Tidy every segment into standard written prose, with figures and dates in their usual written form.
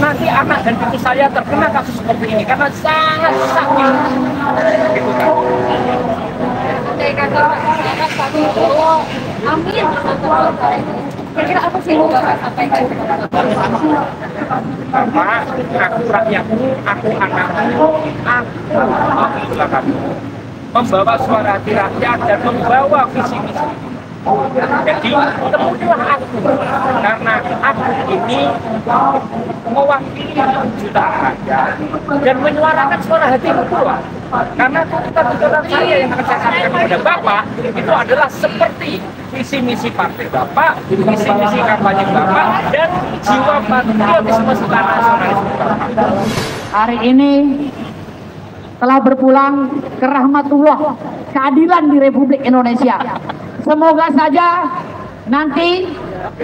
nanti anak dan cucu saya terkena kasus seperti ini karena sangat sakit. Gitu kan. Amin. Kira-kira apa sih yang Bapak sampaikan? Bapak, aku rakyatmu, aku anakmu, aku itulah kamu. Membawa suara hati rakyat dan membawa visi misi. Jadi temuilah aku, karena aku ini mewakili jutaan rakyat dan menyuarakan suara hatimu pula. Karena tuntutan saya yang akan saya sampaikan kepada Bapak itu adalah seperti visi misi partai Bapak, visi misi kampanye Bapak, dan jiwa patriotisme serta nasionalisme Bapak. Hari ini telah berpulang ke rahmatullah, keadilan di Republik Indonesia. Semoga saja nanti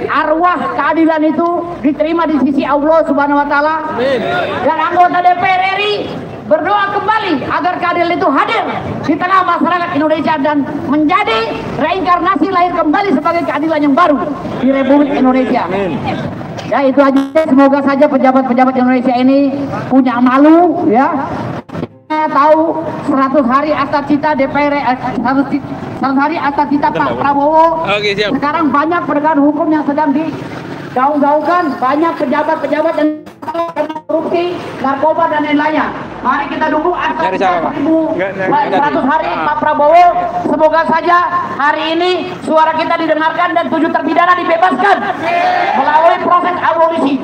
arwah keadilan itu diterima di sisi Allah Subhanahu wa taala. Dan anggota DPR RI berdoa kembali agar keadilan itu hadir di tengah masyarakat Indonesia dan menjadi reinkarnasi lahir kembali sebagai keadilan yang baru di Republik Indonesia. Ya, itu aja. Semoga saja pejabat-pejabat Indonesia ini punya malu, ya. Saya tahu 100 hari atas cita DPR, 100 hari atas cita Pak Prabowo. Sekarang banyak penegakan hukum yang sedang digaung-gaungkan, banyak pejabat-pejabat yang korupsi, narkoba dan lain-lainnya. Mari kita dukung atas 100 hari Pak Prabowo. Semoga saja hari ini suara kita didengarkan dan 7 terpidana dibebaskan melalui proses abolisi.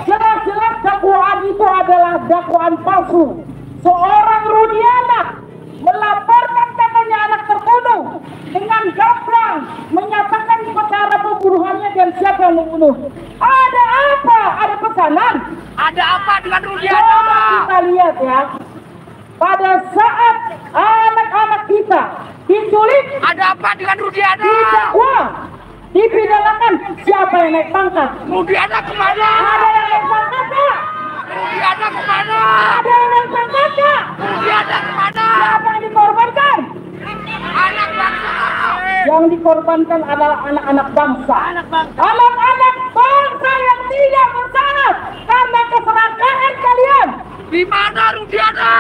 Jelas-jelas dakwaan itu adalah dakwaan palsu. Seorang Rudiana melaporkan katanya anak terbunuh dengan gamblang menyatakan perkara pembunuhannya dan siapa yang membunuh. Ada apa? Ada pesanan? Ada apa dengan Rudiana? Coba kita lihat ya. Pada saat anak-anak kita diculik, Ada apa dengan Rudiana? didakwa, dipidanakan, siapa yang naik pangkat? Rudiana kemana? Ada yang naik pangkat nggak? Rudiana kemana? Ada yang naik pangkat nggak? Rudiana kemana? Siapa yang dikorbankan? Anak bangsa. Yang dikorbankan adalah anak-anak bangsa. Anak-anak bangsa yang tidak bersalah karena keserakahan kalian. Di mana Rudiana?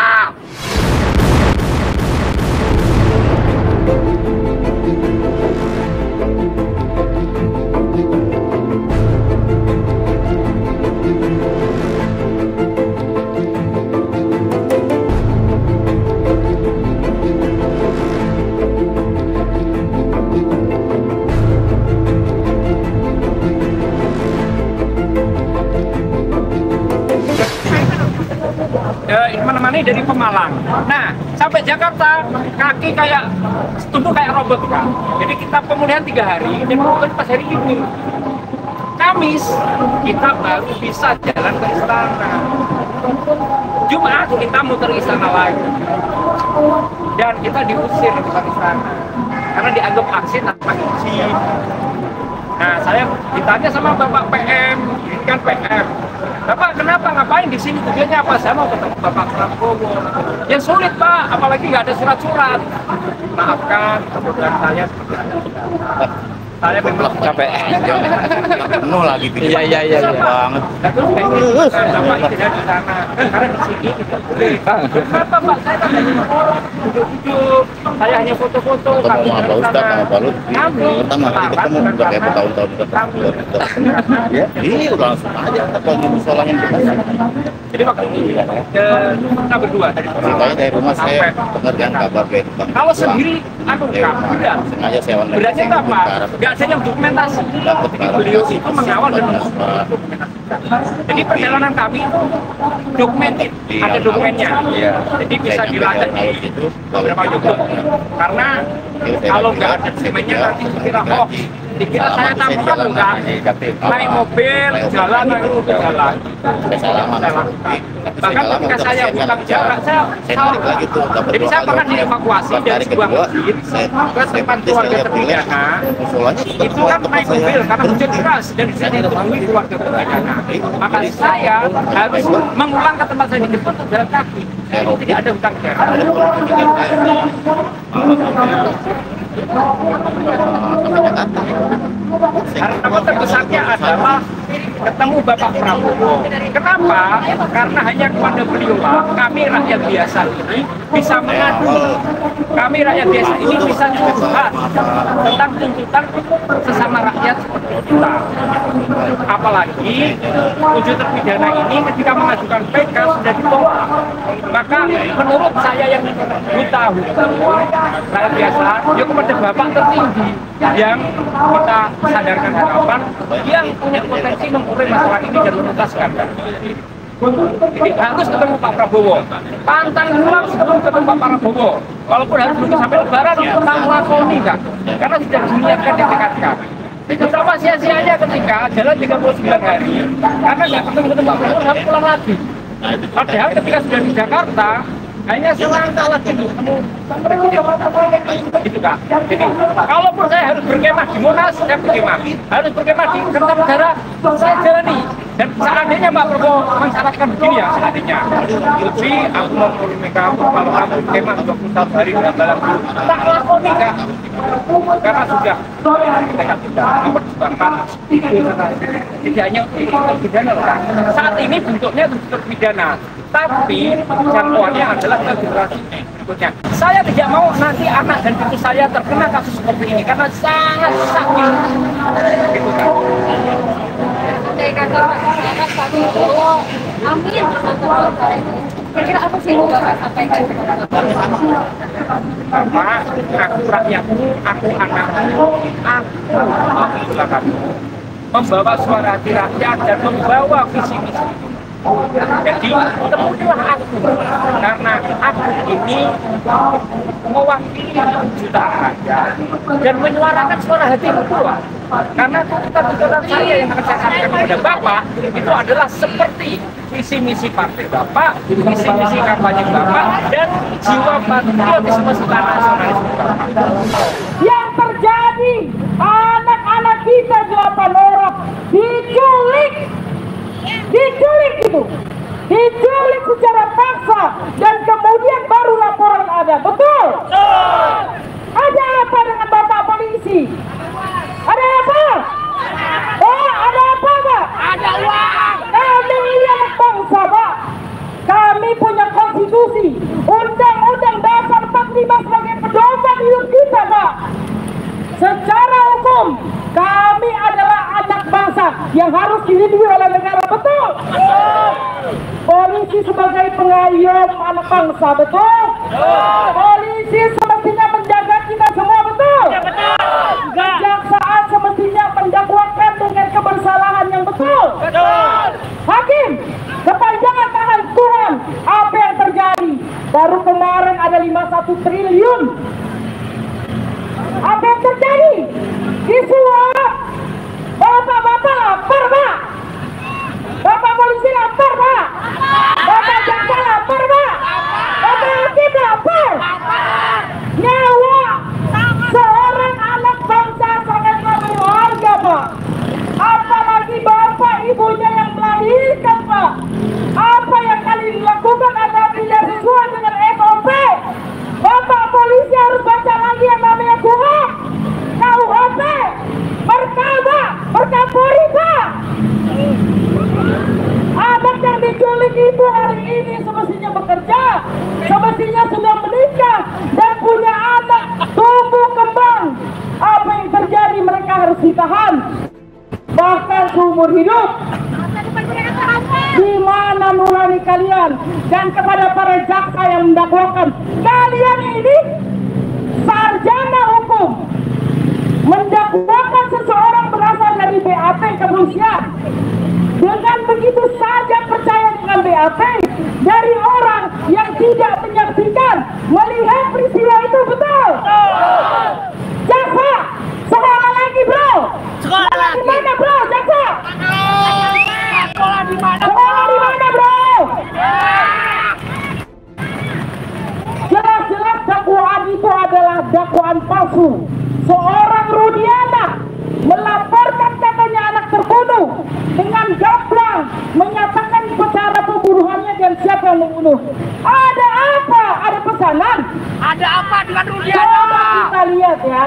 Menemani dari Pemalang. Nah, sampai Jakarta kaki kayak tubuh kayak robot kan. Jadi kita pemulihan 3 hari dan kemudian pas hari libur Kamis kita baru bisa jalan ke istana. Jumat kita muter istana lagi dan kita diusir ke istana karena dianggap aksi tanpa izin. Nah, saya ditanya sama Bapak PM, kan PM. Bapak kenapa ngapain di sini? Tujuannya apa? Saya mau ketemu Bapak Prabowo. Ya sulit Pak, apalagi nggak ada surat-surat. Maafkan, kemudian saya memang capek penuh lagi pikiran. Iya banget. Terus Bapak tidak di sana karena di sini tidak boleh. Kenapa Pak? Saya kan hanya orang duduk-duduk. Saya hanya foto-foto. Ketemu sama Pak Ustadz, sama Pak Lutfi. Pertama kali ketemu udah kayak bertahun-tahun ya, iya langsung aja kalau gitu soalnya kita. Jadi waktu ini kita berdua dari Ceritanya dari rumah saya pengerjaan kabar kayak Bang. kalau sendiri, tidak. Sengaja saya online. Berarti itu apa? Nggak saya yang dokumentasi. Dapat Jadi beliau itu mengawal dan dokumentasi. Jadi perjalanan kami itu dokumented, ada dokumennya. Iya. Jadi bisa dilacak di beberapa juga. Karena kalau nggak ada dokumennya nanti dikira hoax. Dikira saya tampar enggak, naik mobil, jalan, bahkan ketika saya buka jarak, saya jadi saya pernah dievakuasi dari sebuah masjid ke tempat keluarga terpidana. Itu kan naik mobil karena hujan deras dan bisa ditemui keluarga terpidana. Maka saya harus mengulang ke tempat saya dijemput jalan kaki. Jadi tidak ada hutang jarak. Karena terbesarnya adalah ketemu Bapak Prabowo. Kenapa? Karena hanya kepada beliau kami rakyat biasa ini bisa mengadu. Kami rakyat biasa ini bisa curhat tentang tuntutan sesama rakyat seperti kita. Apalagi 7 terpidana ini ketika mengajukan PK sudah ditolak. Maka menurut saya yang buta hukum rakyat biasa, ya kepada Bapak tertinggi yang kita sadarkan harapan yang punya potensi mengurai masalah ini dan menuntaskan. Jadi harus ketemu Pak Prabowo. Pantang ulang sebelum ketemu Pak Prabowo. Walaupun harus menunggu sampai Lebaran, tentang lakoni kan? Karena sudah diniatkan di tekad kami. Betapa sia-sianya ketika jalan 39 hari, karena nggak ketemu Pak Prabowo harus pulang lagi. Padahal ketika sudah di Jakarta, hanya selangkah lagi ketemu gitu Kak. Jadi kalaupun saya harus berkemah di Monas, saya berkemah. Harus berkemah di Kertanegara, saya jalani. Dan seandainya Pak Prabowo mensyaratkan begini ya, seandainya lebih aku mau menemui kamu kalau kamu berkemah 21 hari dengan dalam tak lakoni Kak. Karena sudah kita memperjuangkan tidak hanya terpidana saat ini bentuknya terpidana, tapi jangkauannya adalah ke generasi berikutnya. Saya tidak mau nanti anak dan cucu saya terkena kasus seperti ini karena sangat sakit gitu kan. Amin. Kira-kira apa sih yang Bapak sampaikan? Karena aku rakyatmu, aku anakmu, aku kamu membawa suara hati rakyat dan membawa visi misi. Jadi temuilah aku karena aku ini mewakili jutaan rakyat dan menyuarakan suara hatimu pula. Karena tuntutan saya yang akan saya sampaikan kepada Bapak itu adalah seperti visi misi partai Bapak, visi misi kampanye Bapak, dan jiwa patriotisme serta nasionalisme Bapak. Yang terjadi, anak-anak kita 8 orang diculik itu, diculik secara paksa dan kemudian baru laporan ada, betul? Ada apa dengan Bapak polisi? Ada apa? Oh, ada apa Pak? Ada uang. Kami ini anak bangsa Pak. Kami punya konstitusi, Undang-Undang Dasar 45 sebagai pedoman hidup kita Pak. Secara hukum, kami adalah anak bangsa yang harus dilindungi oleh negara, betul? Polisi sebagai pengayom anak bangsa, betul? Polisi semestinya menjaga kita semua, betul? Kejaksaan semestinya mendakwakan dengan kebersalahan yang betul? Hakim, kepanjangan tangan Tuhan, apa yang terjadi? Baru kemarin ada 51 triliun. Apa yang terjadi? Disuap. Bapak-bapak lapar Pak. Bapak polisi lapar Pak. Bapak jaksa lapar Pak. Bapak hakim lapar. Nyawa seorang anak bangsa sangat berharga Pak. Apalagi bapak ibunya yang melahirkan Pak. Apa yang kalian lakukan adalah tidak sesuai dengan SOP. Bapak polisi harus baca lagi yang namanya KUHP, Perkapori Pak. Anak yang diculik itu hari ini semestinya bekerja, semestinya sudah menikah dan punya anak, tumbuh kembang. Apa yang terjadi, mereka harus ditahan bahkan seumur hidup. Di mana nurani kalian? Dan kepada para jaksa yang mendakwakan, kalian ini sarjana hukum mendakwakan seseorang berasal dari BAP kepolisian. Dengan begitu saja percaya dengan BAP dari orang yang tidak menyaksikan, melihat peristiwa itu, betul? Jaksa, sekolah lagi bro. Sekolah lagi. Di mana bro, jaksa? Sekolah di mana? Sekolah di mana bro? Jelas-jelas dakwaan itu adalah dakwaan palsu. Seorang Rudiana melaporkan katanya anak terbunuh dengan gamblang menyatakan cara pembunuhannya dan siapa yang membunuh. Ada apa? Ada pesanan? Ada apa dengan Rudiana? Coba kita lihat ya.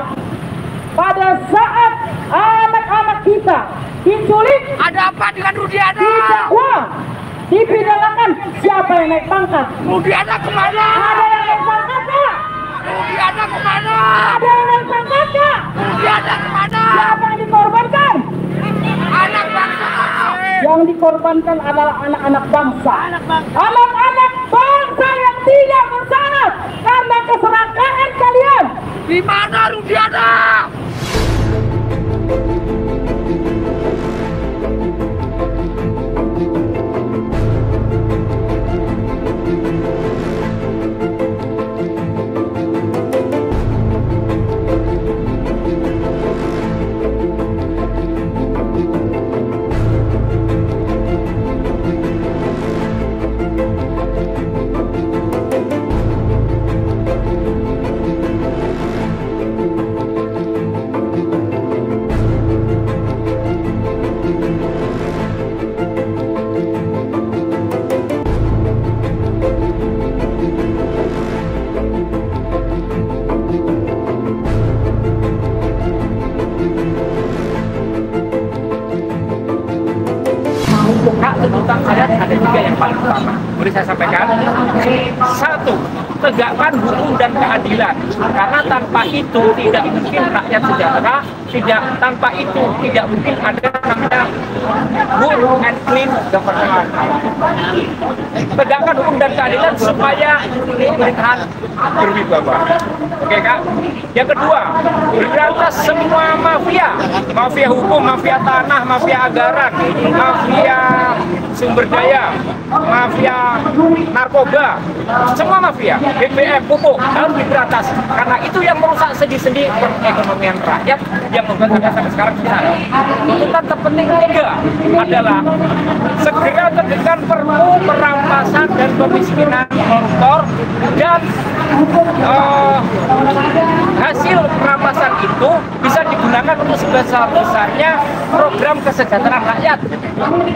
Pada saat anak-anak kita diculik, Ada apa dengan Rudiana? didakwa, dipidanakan. Siapa yang naik pangkat? Rudiana kemana? Ada yang naik pangkat nggak? Rudiana kemana? Ada yang naik pangkat nggak? Rudiana kemana? Siapa yang dikorbankan? Anak bangsa. Yang dikorbankan adalah anak-anak bangsa. Anak-anak bangsa yang tidak bersalah karena keserakahan kalian. Di mana Rudiana? Kak, tuntutan saya ada 3 yang paling utama. Boleh saya sampaikan? 1, tegakkan hukum dan keadilan. Karena tanpa itu tidak mungkin rakyat sejahtera. Tanpa itu tidak mungkin ada namanya good and clean government. Tegakkan hukum dan keadilan supaya pemerintahan berwibawa. Oke Kak. Yang kedua, berantas semua mafia. Mafia hukum, mafia tanah, mafia anggaran, mafia sumber daya, mafia narkoba, semua mafia, BBM, pupuk harus diberantas karena itu yang merusak sendi-sendi perekonomian rakyat yang membuat kita sampai sekarang susah. Tuntutan terpenting ketiga adalah segera terbitkan perpu perampasan dan kemiskinan koruptor dan hasil perampasan itu bisa digunakan untuk sebesar-besarnya program kesejahteraan rakyat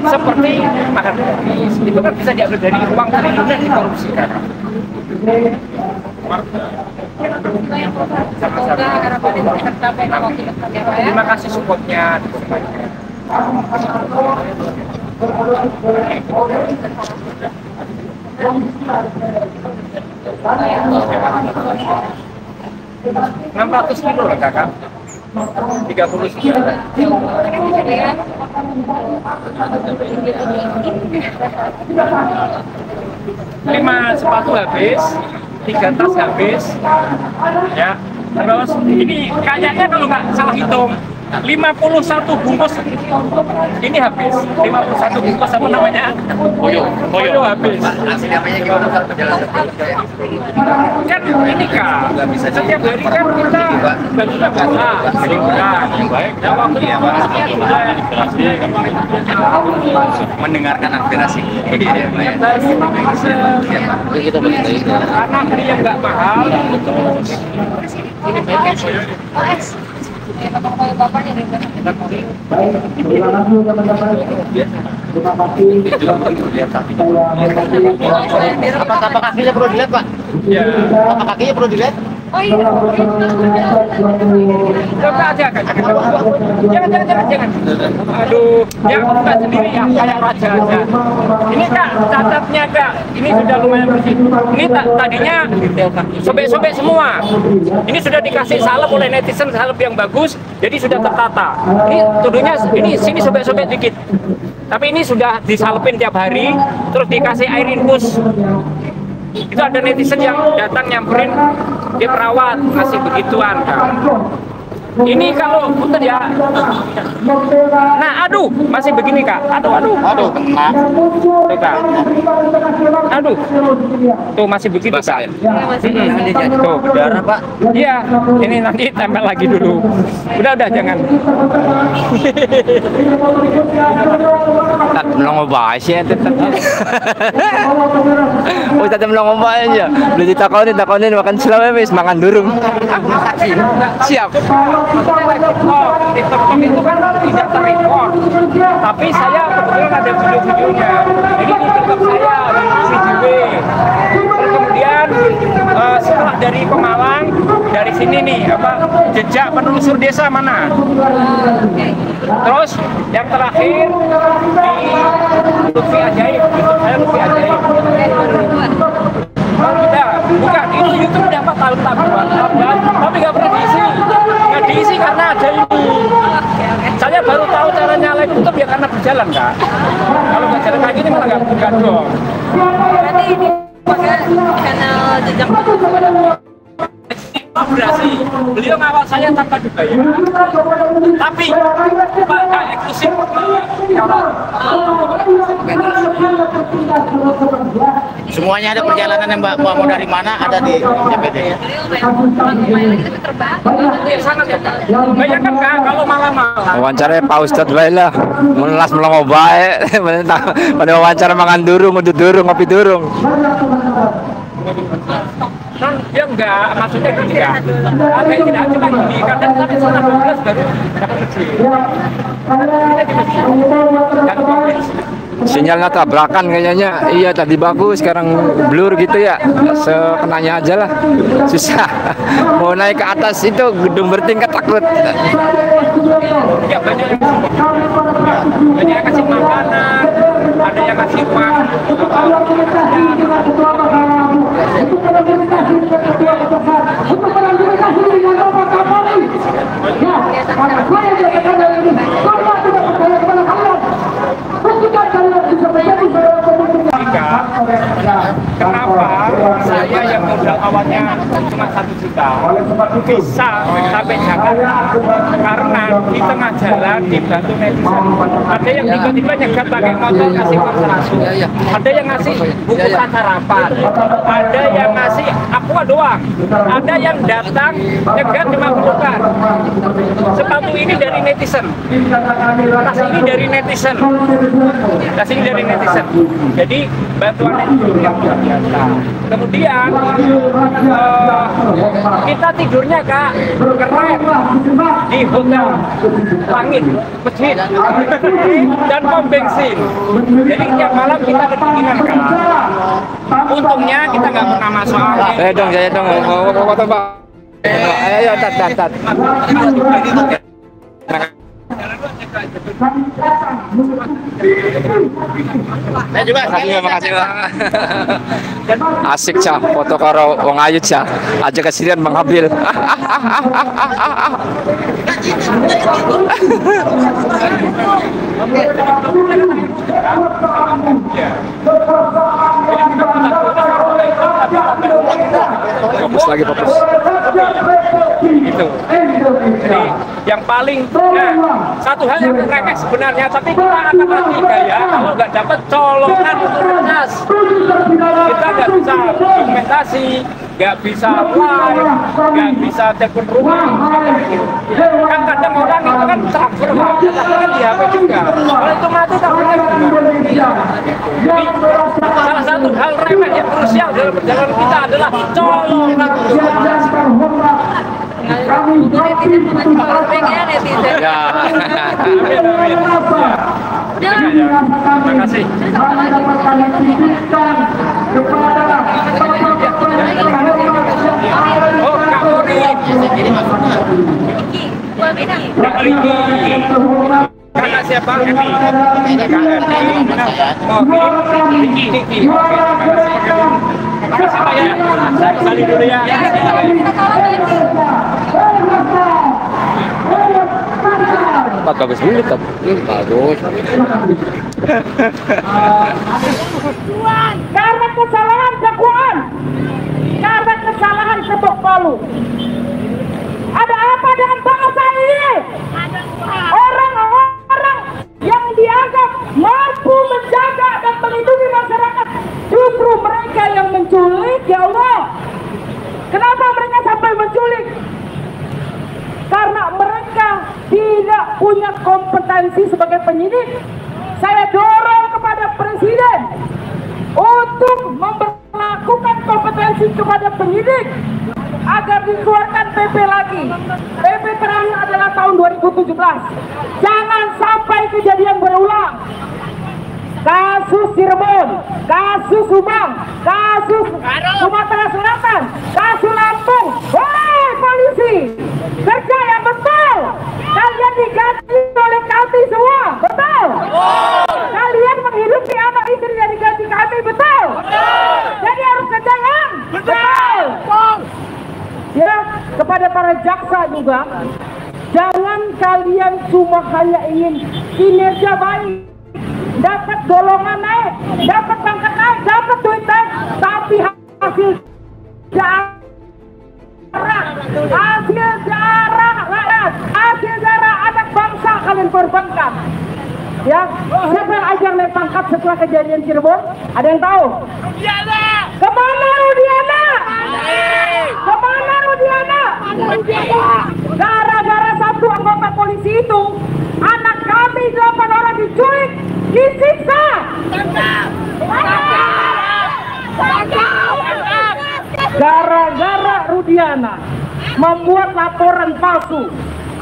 seperti makan gratis. Itu kan bisa diambil dari uang triliunan yang dikorupsikan. Terima kasih supportnya. $600 lah kakak. 30 sekian. 5 sepatu habis, 3 tas habis, ya. Terus ini kayaknya kalau nggak salah hitung 51 bungkus ini habis. 51 bungkus apa namanya? Koyo habis. Kan ini Kak, setiap hari kan kita bagi-bagi liburan. Ya waktu mendengarkan aspirasi. Karena beli yang nggak mahal, terus ini Bapaknya Apa kakinya perlu dilihat, Pak? ya. Apa kakinya perlu dilihat? Oh iya. Coba aja kan. Jangan. Aduh, yang buka sendiri ya kayak raja aja. Ini Kak, catatnya Kak. Ini sudah lumayan bersih. Ini tadinya sobek-sobek semua. Ini sudah dikasih salep oleh netizen, salep yang bagus, jadi sudah tertata. Ini tuduhnya ini sini sobek-sobek dikit. Tapi ini sudah disalepin tiap hari, terus dikasih air infus. Itu ada netizen yang datang nyamperin, dia perawat, masih begituan Kak. Ini kalau punten ya. Nah, aduh, masih begini Kak. Aduh, Kena. tuh Kak. Aduh, tuh masih begitu Kak. Tuh Darah, Pak. iya, ini nanti tempel lagi dulu. Udah jangan. Melongo bahas ya tetap. Oh, tetap melongo bahas ya. Belum ditakonin makan selama wis makan durung. Siap. TikTok itu kan tidak terekor, tapi saya kebetulan ada video-videonya. Jadi di TikTok saya video. Kemudian setelah dari Pemalang, dari sini nih apa jejak penelusur desa mana. Terus yang terakhir di Lutfi Ajaib, YouTube saya Lutfi Ajaib. Bukan, itu YouTube udah 4 tahun tapi nggak pernah diisi. Nggak diisi karena ada ini. Saya baru tahu cara nyalain YouTube ya karena berjalan kan. Kalau nggak jalan kayak gini malah nggak buka dong. Berarti ini pakai channel jejak kolaborasi. Beliau ngawal saya tanpa dibayar. Tapi Pak eksklusif. Semuanya ada perjalanan yang Mbak mau dari mana ada di JPD ya. Ya sangat ya. Bayangkan Kak kalau malam-malam. Wawancara Pak Ustadz Laila melas melongo baik. Pada wawancara makan durung, udut durung, ngopi durung. Ya enggak, maksudnya gini ya. Kayak tidak cuma gini, kadang sampai setengah 12 baru dapat rezeki. Sinyalnya tabrakan kayaknya. Iya tadi bagus, sekarang blur gitu ya. Sekenanya aja lah. Susah. Mau naik ke atas itu gedung bertingkat takut. Ya banyak yang kasih makanan, ada yang kasih uang. Kenapa saya yang modal awalnya cuma 1 juta bisa sampai Jakarta? Karena di tengah jalan dibantu netizen. Ada yang tiba-tiba nyegat pakai motor kasih uang 100, ada yang ngasih bungkusan sarapan, ada yang ngasih aqua doang, ada yang datang nyegat cuma bukan. Sepatu ini dari netizen, tas ini dari netizen, tas ini dari netizen. Jadi bantuan netizen yang luar biasa. Kemudian kita tidurnya Kak keren di hotel langit masjid dan pom bensin. Jadi tiap malam kita kedinginan Kak. Untungnya kita nggak pernah masuk angin. Dong, saya dong, foto Pak. Ayo, tat. Saya juga Makasih Pak. Asik cah, foto karo wong ayu cah. Aja kesirian mengambil. Fokus lagi fokus. Gitu. Jadi yang paling satu hal yang remeh sebenarnya, tapi kita akan mati ya kalau nggak dapat colongan universitas. Kita nggak bisa dokumentasi, nggak bisa live, nggak bisa telepon rumah. Kan kadang orang itu kan transfer kan di HP juga. Kalau itu mati tak benar. Jadi salah satu hal remeh yang krusial dalam perjalanan kita adalah colongan universitas. Ya. Terima kasih. Oh, Kak Mori. Kak Riki. Kakak siapa? Emi. Riki. Terima kasih Pak ya. Saya kembali dulu ya. Pak bagus dulu kan. Bagus. Karena kesalahan dakwaan, karena kesalahan ketok palu. Ada apa dengan bangsa ini? Orang-orang yang dianggap mampu menjaga dan melindungi masyarakat, justru mereka yang menculik, ya Allah. Kenapa mereka sampai menculik? Karena mereka tidak punya kompetensi sebagai penyidik. Saya dorong kepada Presiden untuk memperlakukan kompetensi kepada penyidik agar dikeluarkan PP lagi. PP terakhir adalah tahun 2017. Jangan sampai kejadian berulang. Kasus Cirebon, kasus Subang, kasus Sumatera Selatan, kasus Lampung. Hei, polisi! gaji, kerja yang betul. Kalian digaji oleh kami semua, betul? Kalian menghidupi anak istri yang digaji kami, betul? Jadi harus kerja yang betul. Ya, kepada para jaksa juga, jangan kalian cuma hanya ingin kinerja baik, dapat golongan naik, dapat pangkat naik, dapat duit naik, tapi hasil jarah anak bangsa kalian korbankan. Ya, siapa yang ajar naik pangkat setelah kejadian Cirebon? Ada yang tahu? Kemana Rudiana? Kemana Rudiana? Gara-gara satu anggota polisi itu, anak kami 8 orang diculik, disiksa. Gara-gara Rudiana membuat laporan palsu,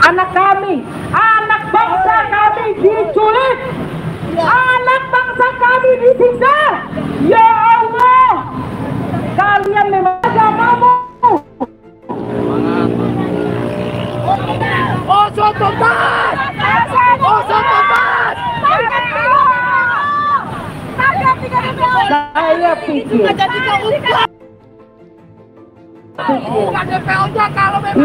anak kami, anak bangsa kami diculik, anak bangsa kami disiksa. Ya Allah, kalian memang agamamu. Osot tobat! Osot tobat! Saya pikir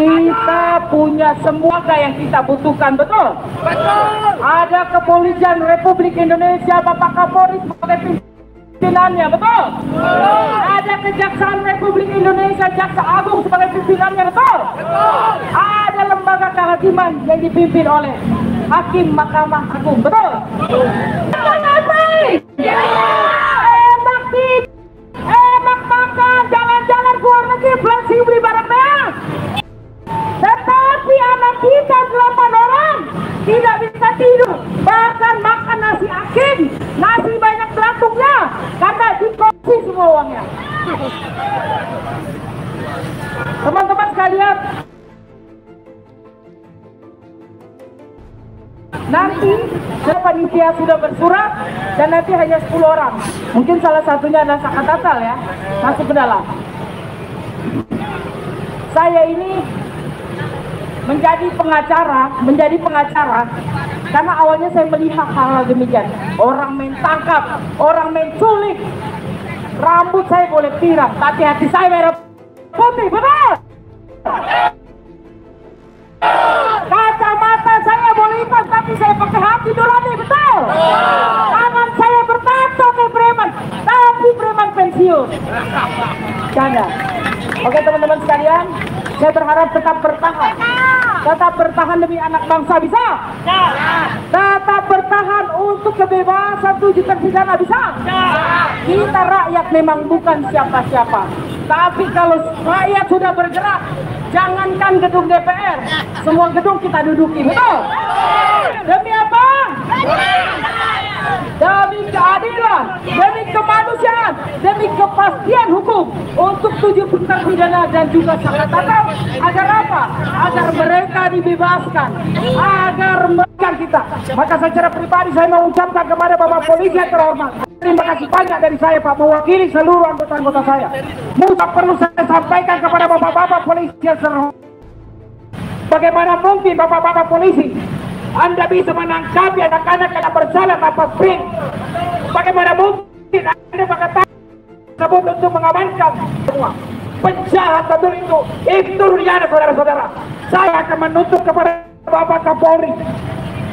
kita punya semua yang kita butuhkan, betul? Betul. Ada Kepolisian Republik Indonesia, Bapak Kapolri sebagai pimpinannya, betul? Betul. Ada Kejaksaan Republik Indonesia, Jaksa Agung sebagai pimpinannya, betul? Betul. Ada lembaga kehakiman yang dipimpin oleh Hakim Mahkamah Agung, betul? Betul. Enak makan, jalan-jalan ke luar negeri, flexing beli barang mewah. Tetapi anak kita 8 orang tidak bisa tidur, bahkan makan nasi asin, nasi banyak beratungnya, karena dikorupsi semua uangnya. Teman-teman sekalian, nanti panitia sudah bersurat dan nanti hanya 10 orang. Mungkin salah satunya adalah Saka Tatal ya, masuk ke dalam. Saya ini menjadi pengacara karena awalnya saya melihat hal-hal demikian. Orang main tangkap, orang main culik. Rambut saya boleh pirang, tapi hati saya merah putih, betul? Kacamata saya boleh hitam, tapi saya pakai hati nurani, betul? Tangan saya bertato kayak preman, tapi preman pensiun. Canda. Oke teman-teman sekalian, saya berharap tetap bertahan demi anak bangsa, bisa? Tetap bertahan untuk kebebasan 7 terpidana, bisa? Kita rakyat memang bukan siapa-siapa, tapi kalau rakyat sudah bergerak, jangankan gedung DPR, semua gedung kita duduki, betul? Demi apa? Demi keadilan, demi kemanusiaan, demi kepastian hukum untuk 7 terpidana dan juga Saka Tatal. Agar apa? Agar mereka dibebaskan, agar mereka kita. Maka secara pribadi saya mengucapkan kepada Bapak Polisi yang terhormat, terima kasih banyak dari saya Pak, mewakili seluruh anggota-anggota saya. Mungkin perlu saya sampaikan kepada Bapak-Bapak Polisi yang terhormat, bagaimana mungkin Bapak-Bapak Polisi Anda bisa menangkap anak-anak yang bersalah tanpa sprint? Bagaimana mungkin Anda berkata tersebut untuk mengamankan semua penjahat betul itu Rudiana, saudara-saudara. Saya akan menuntut kepada Bapak Kapolri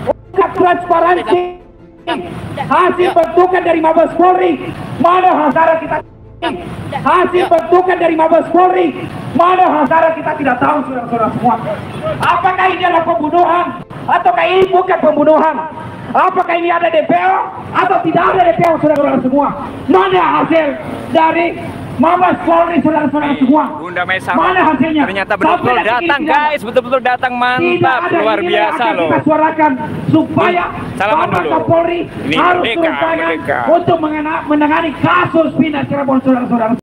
untuk transparansi hasil bentukan dari Mabes Polri, mana hasil kita hasil bentukan dari Mabes Polri, mana hasil kita tidak tahu, saudara-saudara semua. Apakah ini adalah pembunuhan ataukah ini bukan pembunuhan? Apakah ini ada DPO atau tidak ada DPO, saudara-saudara semua? Mana hasil dari Mabes Polri, saudara-saudara semua? Bunda Mesa, mana hasilnya? Ternyata betul-betul datang, guys, betul-betul datang, mantap, luar biasa loh. Kita suarakan supaya Salaman Bapak dulu. Kapolri Ini harus merdeka, turun tangan merdeka. untuk menangani kasus Pina Cirebon, saudara-saudara.